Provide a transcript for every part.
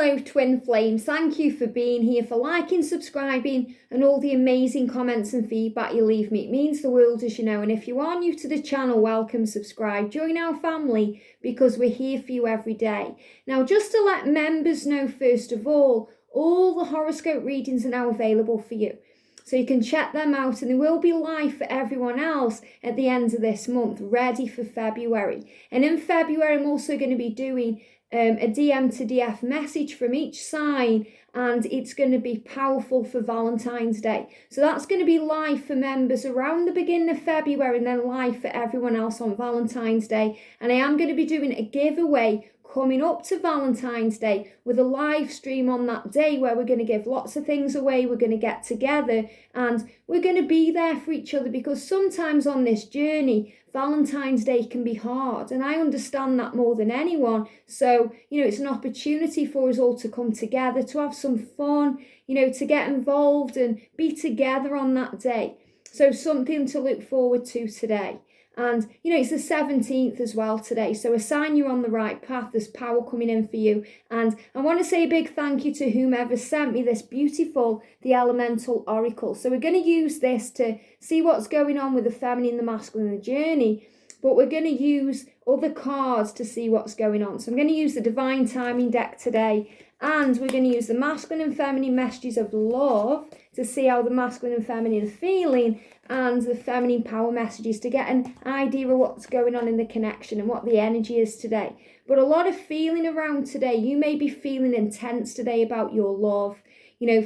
Hello twin flames, thank you for being here, for liking, subscribing and all the amazing comments and feedback you leave me. It means the world, as you know, and if you are new to the channel, welcome, subscribe, join our family because we're here for you every day. Now just to let members know first of all the horoscope readings are now available for you. So you can check them out and they will be live for everyone else at the end of this month, ready for February. And in February I'm also going to be doing a DM to DF message from each sign, and it's going to be powerful for Valentine's Day. So that's going to be live for members around the beginning of February and then live for everyone else on Valentine's Day. And I am going to be doing a giveaway coming up to Valentine's Day with a live stream on that day where we're going to give lots of things away. We're going to get together and we're going to be there for each other, because sometimes on this journey Valentine's Day can be hard, and I understand that more than anyone. So, it's an opportunity for us all to come together, to have some fun, to get involved and be together on that day. So something to look forward to today. And, it's the 17th as well today. So a sign you're on the right path. There's power coming in for you. And I want to say a big thank you to whomever sent me this beautiful, the Elemental Oracle. So we're going to use this to see what's going on with the feminine, the masculine, the journey. But we're going to use other cards to see what's going on. So I'm going to use the Divine Timing deck today. And we're going to use the masculine and feminine messages of love to see how the masculine and feminine are feeling, and the feminine power messages to get an idea of what's going on in the connection and what the energy is today. But a lot of feeling around today. You may be feeling intense today about your love,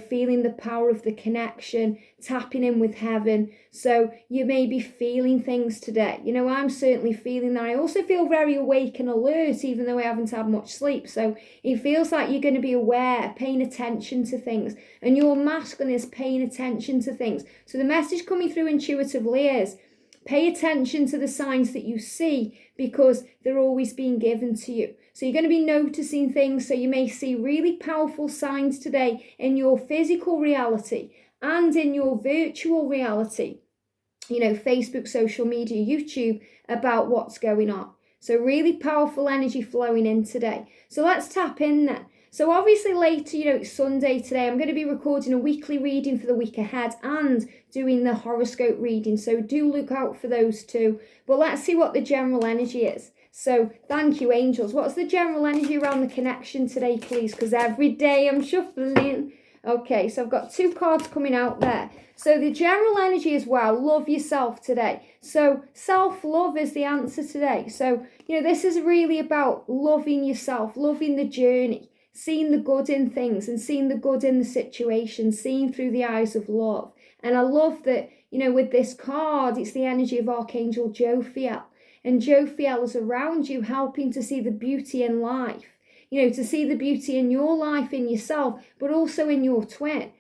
feeling the power of the connection, tapping in with heaven. So you may be feeling things today. I'm certainly feeling that. I also feel very awake and alert, even though I haven't had much sleep. So it feels like you're going to be aware, paying attention to things. And your masculine is paying attention to things. So the message coming through intuitively is, pay attention to the signs that you see, because they're always being given to you. So you're going to be noticing things. So you may see really powerful signs today in your physical reality and in your virtual reality. Facebook, social media, YouTube, about what's going on. So really powerful energy flowing in today. So let's tap in then. So obviously later, it's Sunday today. I'm going to be recording a weekly reading for the week ahead and doing the horoscope reading. So do look out for those two. But let's see what the general energy is. So thank you, angels. What's the general energy around the connection today, please? Because every day I'm shuffling. Okay, so I've got two cards coming out there. So the general energy is, well, love yourself today. So self-love is the answer today. So, this is really about loving yourself, loving the journey, seeing the good in things and seeing the good in the situation, seeing through the eyes of love. And I love that, with this card, it's the energy of Archangel Jophiel. And Jophiel is around you, helping to see the beauty in life, to see the beauty in your life, in yourself, but also in your twin.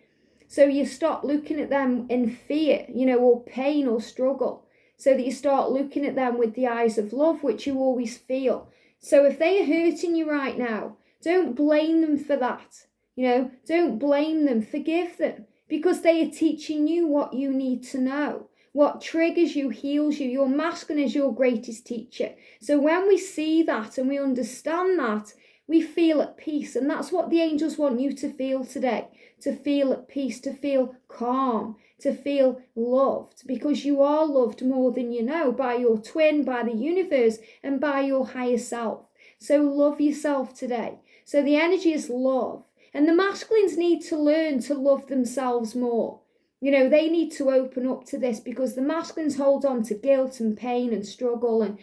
So you stop looking at them in fear, or pain or struggle, so that you start looking at them with the eyes of love, which you always feel. So if they are hurting you right now, don't blame them for that. Don't blame them, forgive them, because they are teaching you what you need to know. What triggers you, heals you. Your masculine is your greatest teacher. So when we see that and we understand that, we feel at peace. And that's what the angels want you to feel today. To feel at peace, to feel calm, to feel loved. Because you are loved more than you know, by your twin, by the universe, and by your higher self. So love yourself today. So the energy is love. And the masculines need to learn to love themselves more. They need to open up to this, because the masculines hold on to guilt and pain and struggle. And,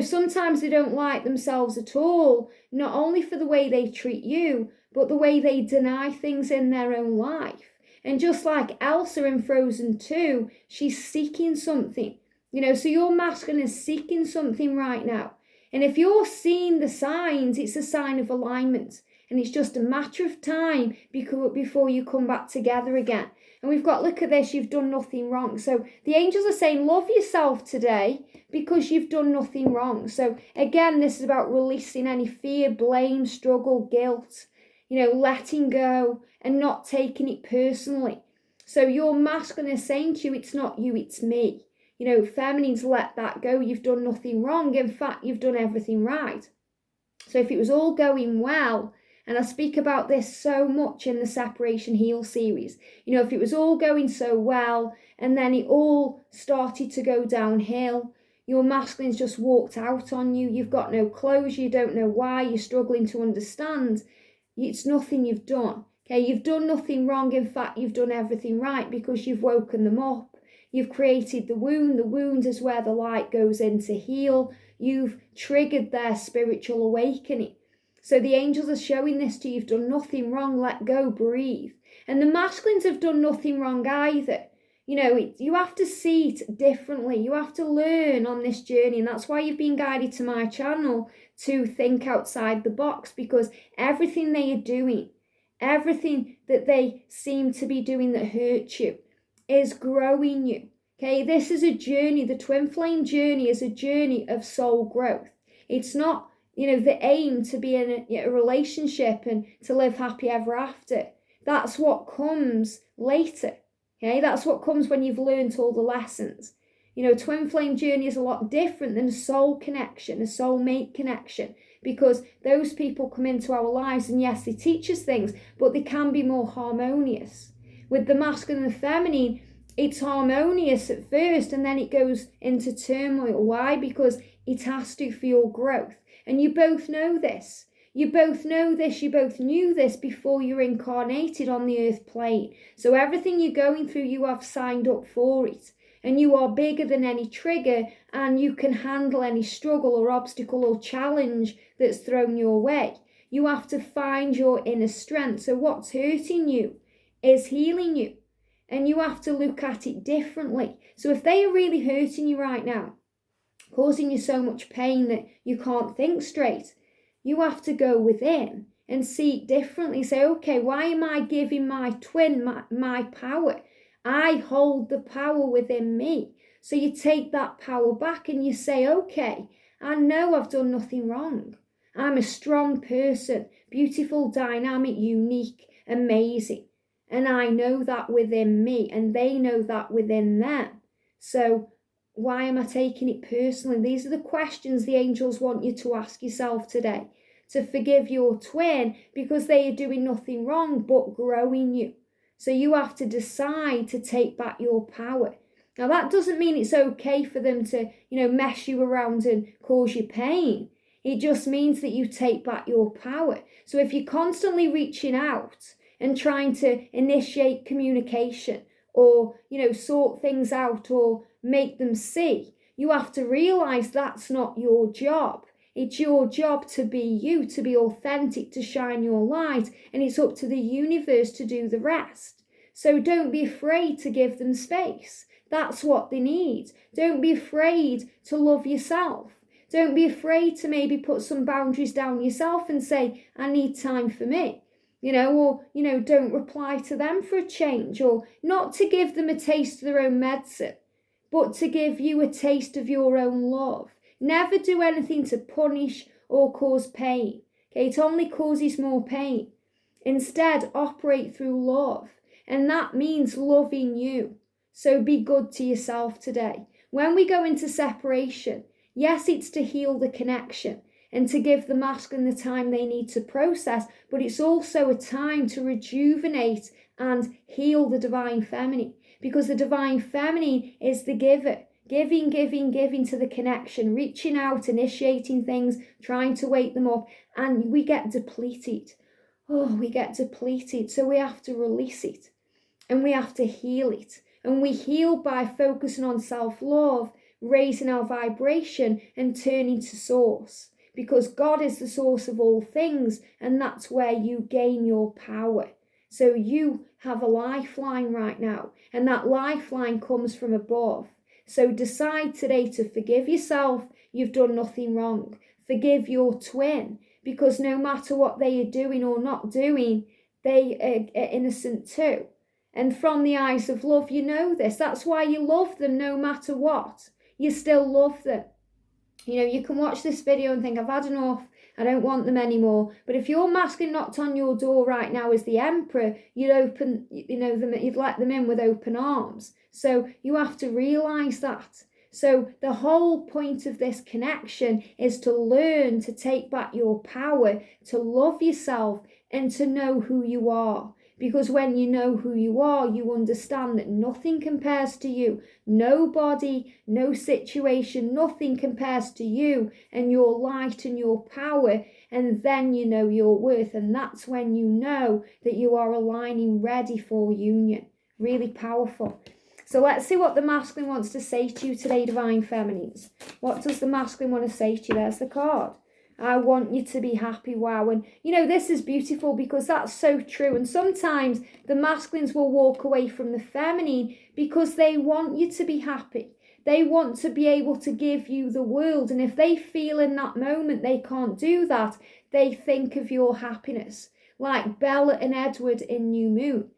sometimes they don't like themselves at all, not only for the way they treat you, but the way they deny things in their own life. And just like Elsa in Frozen 2, she's seeking something, so your masculine is seeking something right now. And if you're seeing the signs, it's a sign of alignment. And it's just a matter of time before you come back together again. And we've got, look at this, you've done nothing wrong. So the angels are saying, love yourself today because you've done nothing wrong. So again, this is about releasing any fear, blame, struggle, guilt, letting go and not taking it personally. So your masculine is saying to you, it's not you, it's me. Feminines, let that go. You've done nothing wrong. In fact, you've done everything right. So if it was all going well And I speak about this so much in the Separation Heal series. If it was all going so well and then it all started to go downhill, your masculine's just walked out on you, you've got no closure, you don't know why, you're struggling to understand, it's nothing you've done. Okay, you've done nothing wrong. In fact, you've done everything right because you've woken them up. You've created the wound. The wound is where the light goes in to heal. You've triggered their spiritual awakening. So the angels are showing this to you. You've done nothing wrong. Let go, breathe. And the masculines have done nothing wrong either. You have to see it differently. You have to learn on this journey. And that's why you've been guided to my channel to think outside the box, because everything they are doing, everything that they seem to be doing that hurts you is growing you. Okay, this is a journey. The twin flame journey is a journey of soul growth. It's not, the aim to be in a relationship and to live happy ever after. That's what comes later. Okay, that's what comes when you've learned all the lessons. Twin flame journey is a lot different than a soul connection, a soulmate connection, because those people come into our lives and yes, they teach us things, but they can be more harmonious. With the masculine and feminine, it's harmonious at first and then it goes into turmoil. Why? Because it has to for your growth. And you both know this. You both know this, you both knew this before you were incarnated on the earth plane. So everything you're going through, you have signed up for it. And you are bigger than any trigger, and you can handle any struggle or obstacle or challenge that's thrown your way. You have to find your inner strength. So what's hurting you is healing you. And you have to look at it differently. So if they are really hurting you right now, causing you so much pain that you can't think straight, you have to go within and see it differently. Say, okay, why am I giving my twin my power? I hold the power within me. So you take that power back and you say, okay, I know I've done nothing wrong. I'm a strong person, beautiful, dynamic, unique, amazing. And I know that within me and they know that within them. So why am I taking it personally? These are the questions the angels want you to ask yourself today. To forgive your twin because they are doing nothing wrong but growing you. So you have to decide to take back your power. Now that doesn't mean it's okay for them to, mess you around and cause you pain. It just means that you take back your power. So if you're constantly reaching out and trying to initiate communication or, sort things out or make them see, you have to realize that's not your job. It's your job to be you, to be authentic, to shine your light, and it's up to the universe to do the rest. So don't be afraid to give them space. That's what they need. Don't be afraid to love yourself. Don't be afraid to maybe put some boundaries down yourself and say, I need time for me. Don't reply to them for a change, or not to give them a taste of their own medicine, but to give you a taste of your own love. Never do anything to punish or cause pain. Okay, it only causes more pain. Instead, operate through love. And that means loving you. So be good to yourself today. When we go into separation, yes, it's to heal the connection and to give the masculine the time they need to process, but it's also a time to rejuvenate and heal the divine feminine, because the divine feminine is the giver. Giving to the connection, reaching out, initiating things, trying to wake them up, and we get depleted. We get depleted, so we have to release it, and we have to heal it. And we heal by focusing on self-love, raising our vibration, and turning to source. Because God is the source of all things, and that's where you gain your power. So you have a lifeline right now, and that lifeline comes from above. So decide today to forgive yourself. You've done nothing wrong. Forgive your twin, because no matter what they are doing or not doing, they are innocent too. And from the eyes of love, you know this. That's why you love them no matter what. You still love them. You can watch this video and think, I've had enough, I don't want them anymore. But if your masculine knocked on your door right now as the emperor, you'd open, you'd let them in with open arms. So you have to realize that. So the whole point of this connection is to learn to take back your power, to love yourself, and to know who you are. Because when you know who you are, you understand that nothing compares to you. Nobody, no situation, nothing compares to you and your light and your power. And then you know your worth. And that's when you know that you are aligning ready for union. Really powerful. So let's see what the masculine wants to say to you today, Divine Feminines. What does the masculine want to say to you? There's the card. I want you to be happy. Wow. And this is beautiful because that's so true. And sometimes the masculines will walk away from the feminine because they want you to be happy. They want to be able to give you the world. And if they feel in that moment they can't do that, they think of your happiness. Like Bella and Edward in New Moon.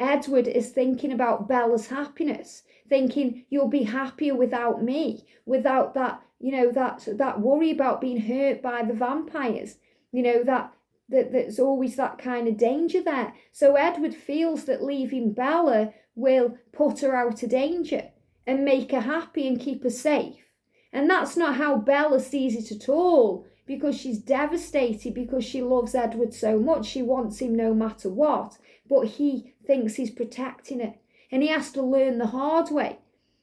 Edward is thinking about Bella's happiness, thinking you'll be happier without me, without that, that worry about being hurt by the vampires, there's always that kind of danger there. So Edward feels that leaving Bella will put her out of danger and make her happy and keep her safe. And that's not how Bella sees it at all, because she's devastated because she loves Edward so much. She wants him no matter what, but he thinks he's protecting her. And he has to learn the hard way,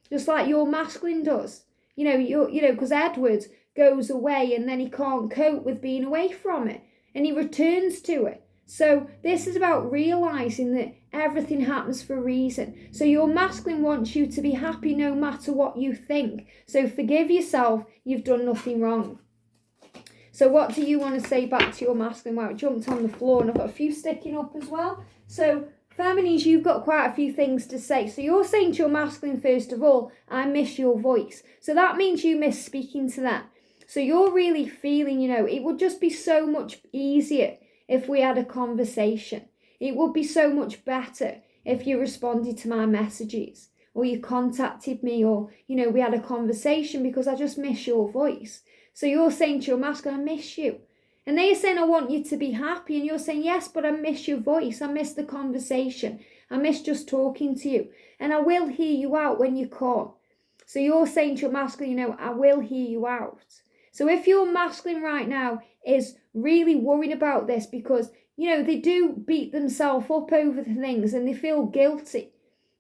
just like your masculine does. Because Edward goes away and then he can't cope with being away from it and he returns to it. So this is about realizing that everything happens for a reason. So your masculine wants you to be happy no matter what you think. So forgive yourself, you've done nothing wrong. So what do you want to say back to your masculine? Wow, it jumped on the floor and I've got a few sticking up as well. So Feminines, you've got quite a few things to say. So you're saying to your masculine, first of all, I miss your voice. So that means you miss speaking to them. So you're really feeling, it would just be so much easier if we had a conversation. It would be so much better if you responded to my messages or you contacted me or, we had a conversation because I just miss your voice. So you're saying to your masculine, I miss you. And they're saying, I want you to be happy. And you're saying, yes, but I miss your voice. I miss the conversation. I miss just talking to you. And I will hear you out when you come. So you're saying to your masculine, I will hear you out. So if your masculine right now is really worried about this because, they do beat themselves up over the things and they feel guilty,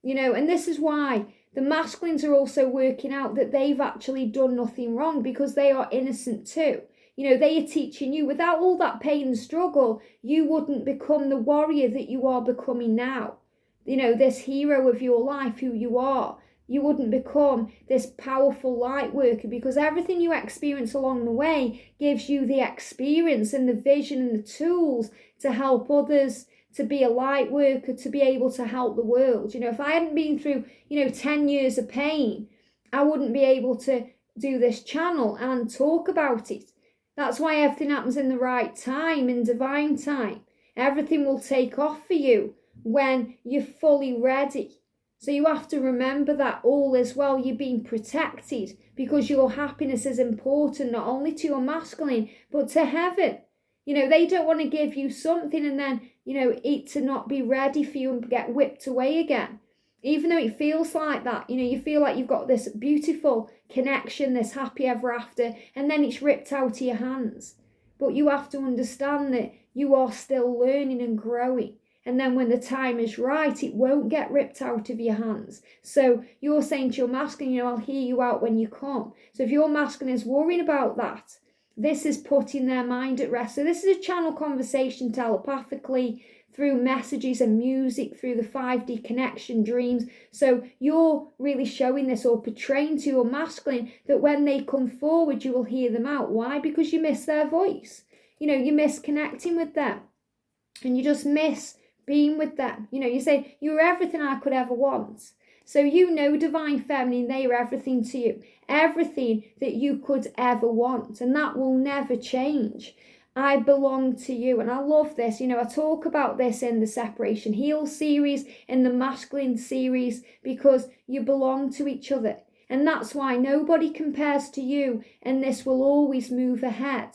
and this is why the masculines are also working out that they've actually done nothing wrong because they are innocent too. They are teaching you without all that pain and struggle, you wouldn't become the warrior that you are becoming now. This hero of your life, who you are. You wouldn't become this powerful light worker because everything you experience along the way gives you the experience and the vision and the tools to help others, to be a light worker, to be able to help the world. If I hadn't been through, 10 years of pain, I wouldn't be able to do this channel and talk about it. That's why everything happens in the right time, in divine time. Everything will take off for you when you're fully ready. So you have to remember that all is well, you're being protected because your happiness is important not only to your masculine, but to heaven. They don't want to give you something and then, it to not be ready for you and get whipped away again. Even though it feels like that, you feel like you've got this beautiful connection, this happy ever after, and then it's ripped out of your hands. But you have to understand that you are still learning and growing. And then when the time is right, it won't get ripped out of your hands. So you're saying to your masculine, I'll hear you out when you come. So if your masculine is worrying about that, this is putting their mind at rest. So this is a channel conversation telepathically through messages and music, through the 5D connection dreams. So you're really showing this or portraying to your masculine that when they come forward, you will hear them out. Why? Because you miss their voice. You miss connecting with them and you just miss being with them. You say, you're everything I could ever want. So Divine Feminine, they are everything to you. Everything that you could ever want. And that will never change. I belong to you. And I love this. I talk about this in the Separation Heal series, in the Masculine series, because you belong to each other. And that's why nobody compares to you. And this will always move ahead.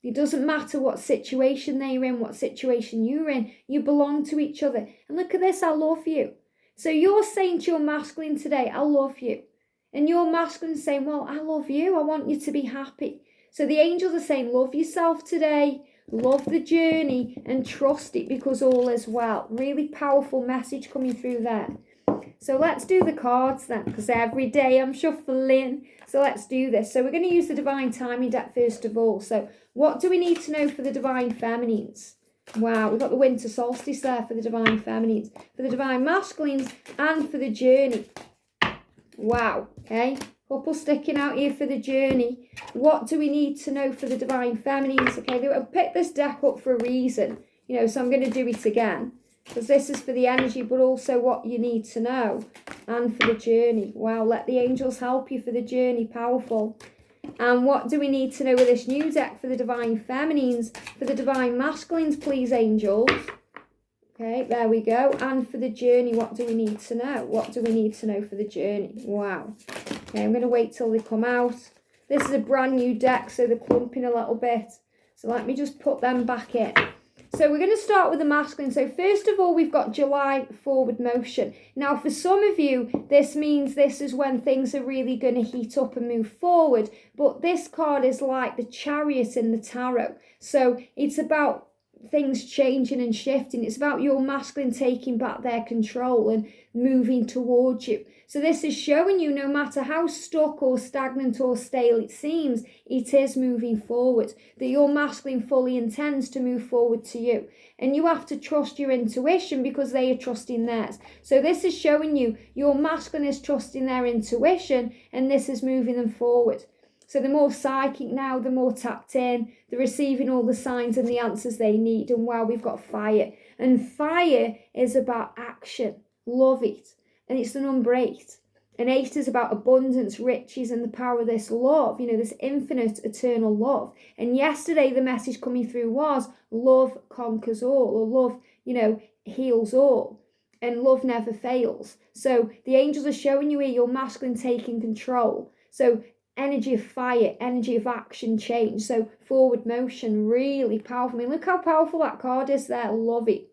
It doesn't matter what situation they're in, what situation you're in. You belong to each other. And look at this, I love you. So you're saying to your masculine today, I love you. And your masculine saying, well, I love you. I want you to be happy. So the angels are saying, love yourself today. love the journey and trust it because all is well. Really powerful message coming through there. So let's do the cards then, because every day I'm shuffling. So let's do this. So we're going to use the Divine Timing deck first of all. So what do we need to know for the Divine Feminines? Wow, we've got the Winter Solstice there for the Divine Feminines, for the Divine Masculines, and for the journey. Wow, okay. Couple sticking out here for the journey. What do we need to know for the Divine Feminines? Okay, I picked this deck up for a reason, so I'm going to do it again. Because this is for the energy, but also what you need to know. And for the journey. Wow, let the angels help you for the journey. Powerful. And what do we need to know with this new deck for the Divine Feminines? For the Divine Masculines, please, angels. Okay, there we go. And for the journey, what do we need to know? What do we need to know for the journey? Wow. Okay, I'm going to wait till they come out. This is a brand new deck, so they're clumping a little bit. So let me just put them back in. So we're going to start with the masculine. So first of all, we've got July forward motion. Now, for some of you, this means this is when things are really going to heat up and move forward. But this card is like the Chariot in the tarot. So it's about things changing and shifting. It's about your masculine taking back their control and moving towards you. So this is showing you no matter how stuck or stagnant or stale it seems, it is moving forward. That your masculine fully intends to move forward to you. And you have to trust your intuition because they are trusting theirs. So this is showing you your masculine is trusting their intuition and this is moving them forward. So the more psychic now, the more tapped in, they're receiving all the signs and the answers they need. And wow, we've got fire. And fire is about action. Love it. And it's the number 8. And 8 is about abundance, riches, and the power of this love, this infinite, eternal love. And yesterday, the message coming through was love conquers all, or love, heals all. And love never fails. So the angels are showing you here your masculine taking control. So energy of fire, energy of action, change. So forward motion, really powerful. I mean, look how powerful that card is there. Love it.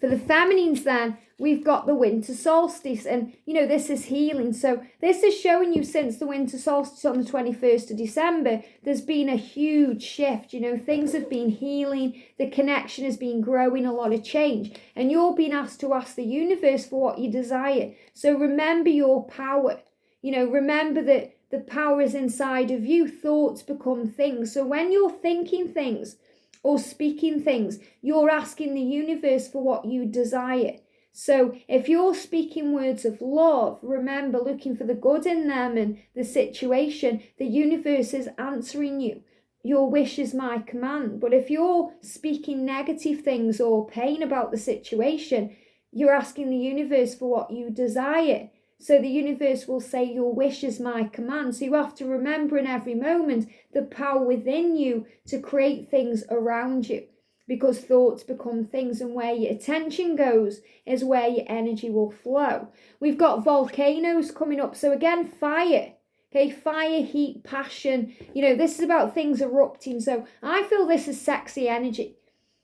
For the feminines then, we've got the winter solstice. And, this is healing. So this is showing you since the winter solstice on the 21st of December, there's been a huge shift. Things have been healing. The connection has been growing, a lot of change. And you're being asked to ask the universe for what you desire. So remember your power. Remember that the power is inside of you. Thoughts become things. So when you're thinking things or speaking things, you're asking the universe for what you desire. So if you're speaking words of love, remember looking for the good in them and the situation, the universe is answering you. Your wish is my command. But if you're speaking negative things or pain about the situation, you're asking the universe for what you desire. So the universe will say, your wish is my command. So you have to remember in every moment the power within you to create things around you. Because thoughts become things, and where your attention goes is where your energy will flow. We've got volcanoes coming up. So again, fire. Okay, fire, heat, passion. This is about things erupting. So I feel this is sexy energy.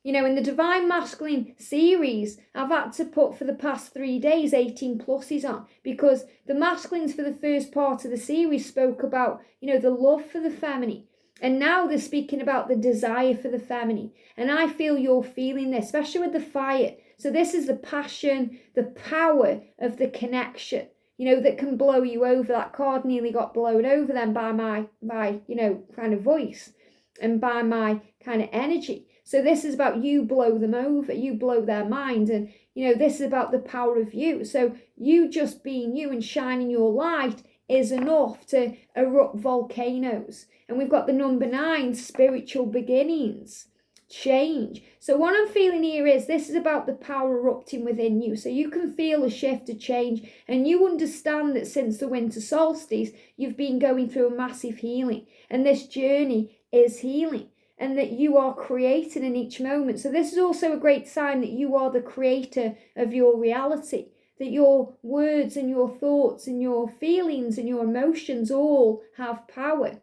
In the Divine Masculine series, I've had to put for the past 3 days 18 pluses on because the masculines for the first part of the series spoke about, the love for the feminine. And now they're speaking about the desire for the feminine. And I feel you're feeling this, especially with the fire. So this is the passion, the power of the connection, that can blow you over. That card nearly got blown over then by my kind of voice and by my kind of energy. So this is about you blow them over, you blow their mind. And, this is about the power of you. So you just being you and shining your light is enough to erupt volcanoes. And we've got the number 9, spiritual beginnings, change. So what I'm feeling here is this is about the power erupting within you. So you can feel a shift, a change, and you understand that since the winter solstice, you've been going through a massive healing. And this journey is healing. And that you are creating in each moment. So this is also a great sign that you are the creator of your reality. That your words and your thoughts and your feelings and your emotions all have power.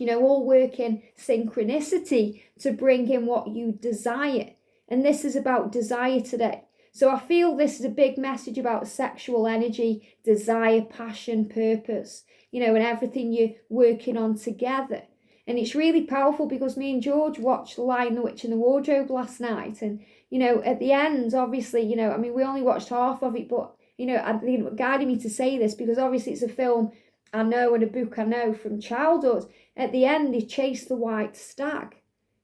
All work in synchronicity to bring in what you desire. And this is about desire today. So I feel this is a big message about sexual energy, desire, passion, purpose, and everything you're working on together. And it's really powerful because me and George watched The Lion, the Witch and the Wardrobe last night. And, at the end, obviously, we only watched half of it, but, I think it guided me to say this because obviously it's a film I know and a book I know from childhood. At the end, they chase the white stag,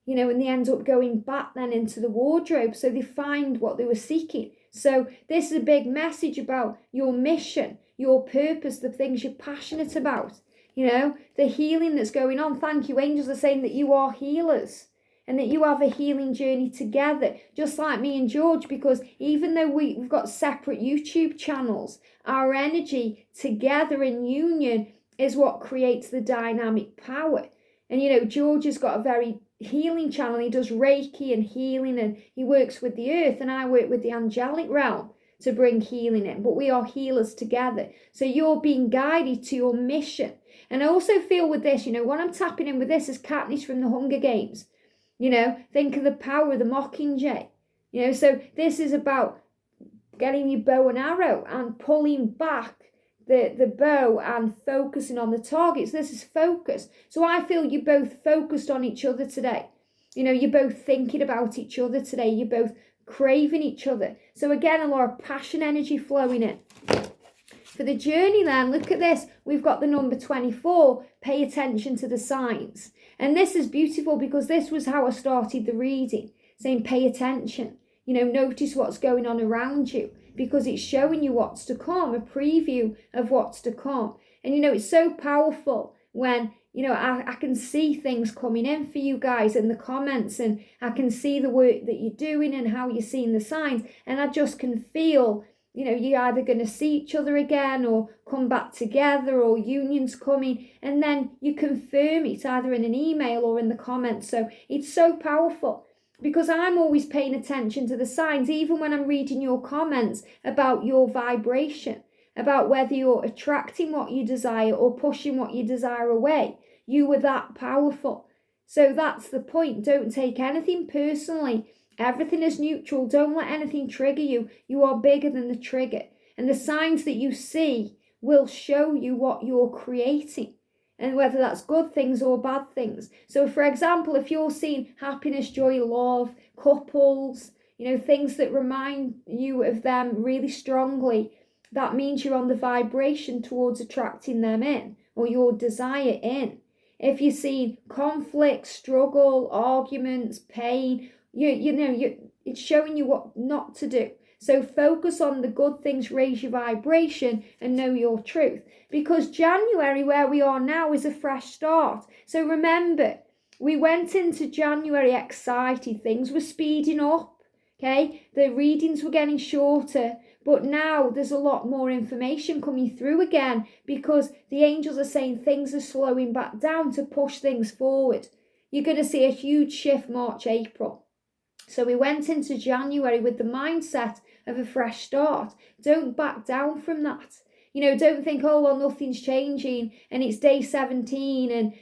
and they end up going back then into the wardrobe. So they find what they were seeking. So this is a big message about your mission, your purpose, the things you're passionate about, the healing that's going on. Thank you. Angels are saying that you are healers and that you have a healing journey together, just like me and George, because even though we've got separate YouTube channels, our energy together in union is what creates the dynamic power. And, George has got a very healing channel. He does Reiki and healing, and he works with the earth, and I work with the angelic realm to bring healing in. But we are healers together. So you're being guided to your mission. And I also feel with this, what I'm tapping in with this is Katniss from the Hunger Games. Think of the power of the Mockingjay. So this is about getting your bow and arrow and pulling back the bow and focusing on the targets. This is focus. So I feel you're both focused on each other today. You're both thinking about each other today. You're both craving each other. So again, a lot of passion energy flowing in. For the journey then, look at this. We've got the number 24, pay attention to the signs. And this is beautiful because this was how I started the reading, saying pay attention. Notice what's going on around you, because it's showing you what's to come, a preview of what's to come. And, it's so powerful when, I can see things coming in for you guys in the comments, and I can see the work that you're doing and how you're seeing the signs. And I just can feel, you're either going to see each other again or come back together, or union's coming. And then you confirm it either in an email or in the comments. So it's so powerful, because I'm always paying attention to the signs, even when I'm reading your comments about your vibration, about whether you're attracting what you desire or pushing what you desire away. You are that powerful. So that's the point. Don't take anything personally. Everything is neutral. Don't let anything trigger you. You are bigger than the trigger. And the signs that you see will show you what you're creating, and whether that's good things or bad things. So, for example, if you're seeing happiness, joy, love, couples, things that remind you of them really strongly, that means you're on the vibration towards attracting them in, or your desire in. If you're seeing conflict, struggle, arguments, pain, it's showing you what not to do. So focus on the good things, raise your vibration, and know your truth. Because January, where we are now, is a fresh start. So remember, we went into January excited. Things were speeding up, okay? The readings were getting shorter. But now there's a lot more information coming through again, because the angels are saying things are slowing back down to push things forward. You're going to see a huge shift March, April. So we went into January with the mindset of a fresh start. Don't back down from that. Don't think, oh, well, nothing's changing and it's day 17 and,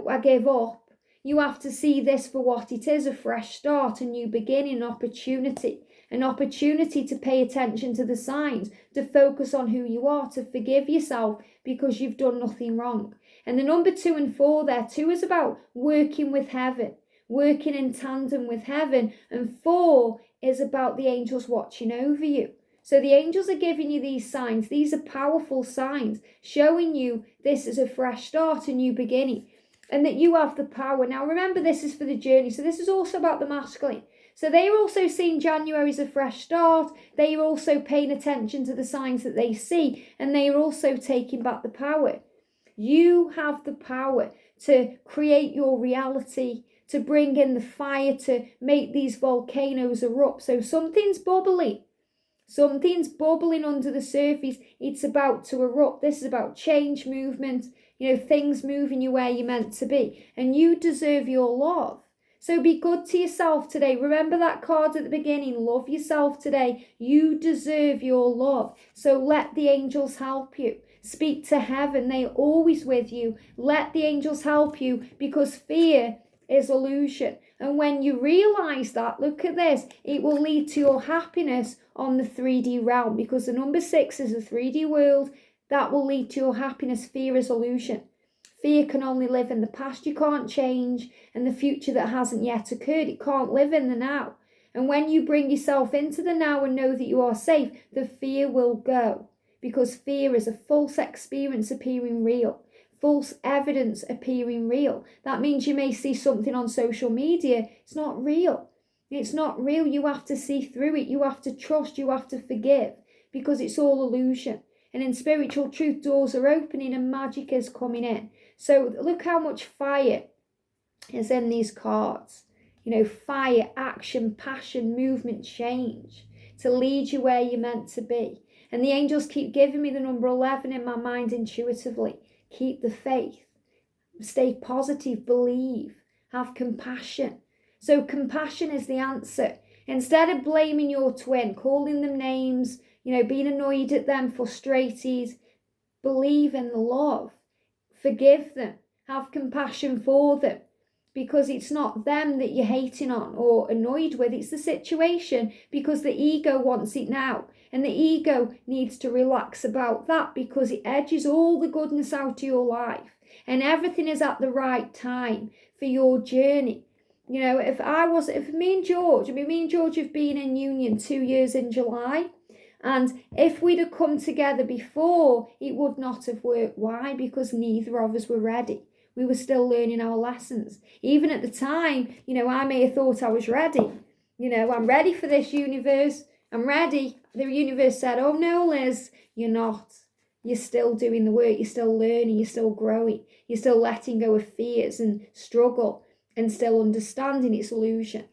I gave up. You have to see this for what it is, a fresh start, a new beginning, an opportunity to pay attention to the signs, to focus on who you are, to forgive yourself because you've done nothing wrong. And the number 2 and 4 there, 2 is about working with heaven, working in tandem with heaven, and 4 is about the angels watching over you. So the angels are giving you these signs. These are powerful signs showing you this is a fresh start, a new beginning, and that you have the power. Now remember, this is for the journey. So this is also about the masculine. So they are also seeing January as a fresh start. They are also paying attention to the signs that they see, and they are also taking back the power. You have the power to create your reality, to bring in the fire, to make these volcanoes erupt. So something's bubbling. Something's bubbling under the surface. It's about to erupt. This is about change, movement, things moving you where you're meant to be. And you deserve your love. So be good to yourself today. Remember that card at the beginning. Love yourself today. You deserve your love. So let the angels help you. Speak to heaven. They're always with you. Let the angels help you, because fear is illusion. And when you realize that, look at this, it will lead to your happiness on the 3D realm, because the number 6 is a 3D world. That will lead to your happiness. Fear is illusion. fear can only live in the past you can't change, and the future that hasn't yet occurred, it can't live in the now. And when you bring yourself into the now and know that you are safe, the fear will go. Because fear is a false experience appearing real. False evidence appearing real. That means you may see something on social media. It's not real. It's not real. You have to see through it. You have to trust. You have to forgive. Because it's all illusion. And in spiritual truth, doors are opening and magic is coming in. So look how much fire is in these cards. Fire, action, passion, movement, change. To lead you where you're meant to be. And the angels keep giving me the number 11 in my mind intuitively. Keep the faith. Stay positive. Believe. Have compassion. So compassion is the answer. Instead of blaming your twin, calling them names, being annoyed at them, frustrated, believe in the love. Forgive them. Have compassion for them. Because it's not them that you're hating on or annoyed with. It's the situation, because the ego wants it now. And the ego needs to relax about that, because it edges all the goodness out of your life. And everything is at the right time for your journey. If me and George have been in union 2 years in July. And if we'd have come together before, it would not have worked. Why? Because neither of us were ready. We were still learning our lessons. Even at the time, I may have thought I was ready. I'm ready for this, universe. I'm ready. The universe said, oh no, Liz, you're not. You're still doing the work. You're still learning. You're still growing. You're still letting go of fears and struggle and still understanding its illusion.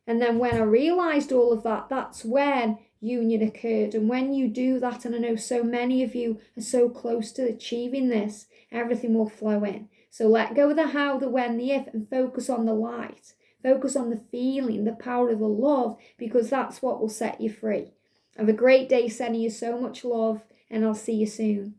And then when I realised all of that, that's when union occurred. And when you do that, and I know so many of you are so close to achieving this, everything will flow in. So let go of the how, the when, the if, and focus on the light. Focus on the feeling, the power of the love, because that's what will set you free. Have a great day, sending you so much love, and I'll see you soon.